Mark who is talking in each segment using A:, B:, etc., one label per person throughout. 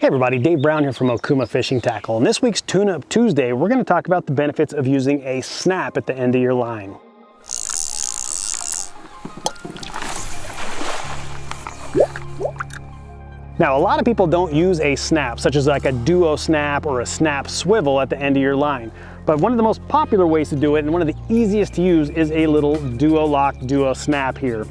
A: Hey everybody, Dave Brown here from Okuma Fishing Tackle. In this week's Tune Up Tuesday, we're going to talk about the benefits of using a snap at the end of your line. Now, a lot of people don't use a snap, such as like a duo snap or a snap swivel at the end of your line. But one of the most popular ways to do it, and one of the easiest to use, is a little duo lock, duo snap here.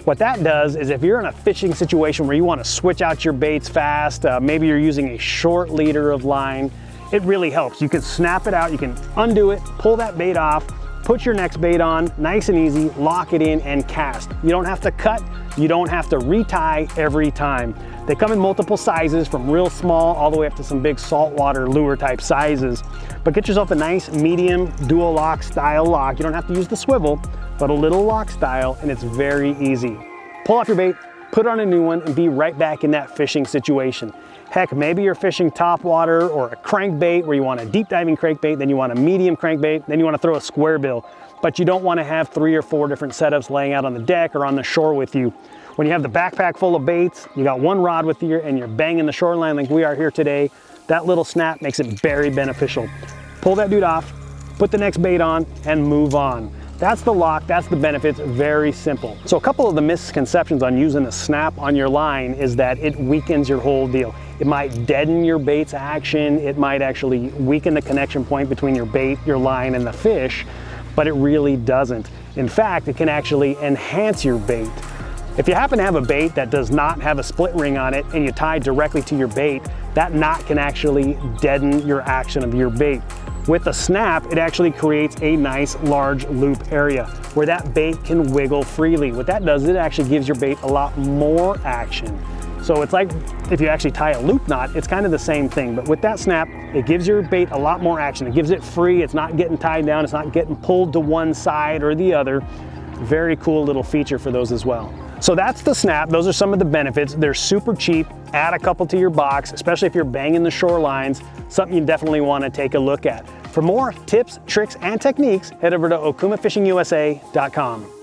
A: What that does is if you're in a fishing situation where you want to switch out your baits fast, maybe you're using a short leader of line, it really helps. You can snap it out, you can undo it, pull that bait off, put your next bait on, nice and easy, lock it in and cast. You don't have to cut, you don't have to retie every time. They come in multiple sizes, from real small all the way up to some big saltwater lure type sizes. But get yourself a nice medium dual lock style lock. You don't have to use the swivel, but a little lock style, and it's very easy. Pull off your bait, put on a new one, and be right back in that fishing situation. Heck, maybe you're fishing topwater or a crankbait where you want a deep diving crankbait, then you want a medium crankbait, then you want to throw a square bill, but you don't want to have 3 or 4 different setups laying out on the deck or on the shore with you. When you have the backpack full of baits, you got one rod with you, and you're banging the shoreline like we are here today, that little snap makes it very beneficial. Pull that dude off, put the next bait on, and move on. That's the lock, that's the benefits, very simple. So a couple of the misconceptions on using a snap on your line is that it weakens your whole deal. It might deaden your bait's action, it might actually weaken the connection point between your bait, your line, and the fish, but it really doesn't. In fact, it can actually enhance your bait. If you happen to have a bait that does not have a split ring on it and you tie directly to your bait, that knot can actually deaden your action of your bait. With a snap, it actually creates a nice large loop area where that bait can wiggle freely. What that does is it actually gives your bait a lot more action. So it's like if you actually tie a loop knot, it's kind of the same thing, but with that snap, it gives your bait a lot more action. It gives it free, it's not getting tied down, it's not getting pulled to one side or the other. Very cool little feature for those as well. So that's the snap. Those are some of the benefits. They're super cheap. Add a couple to your box, especially if you're banging the shorelines, something you definitely want to take a look at. For more tips, tricks, and techniques, head over to okumafishingusa.com.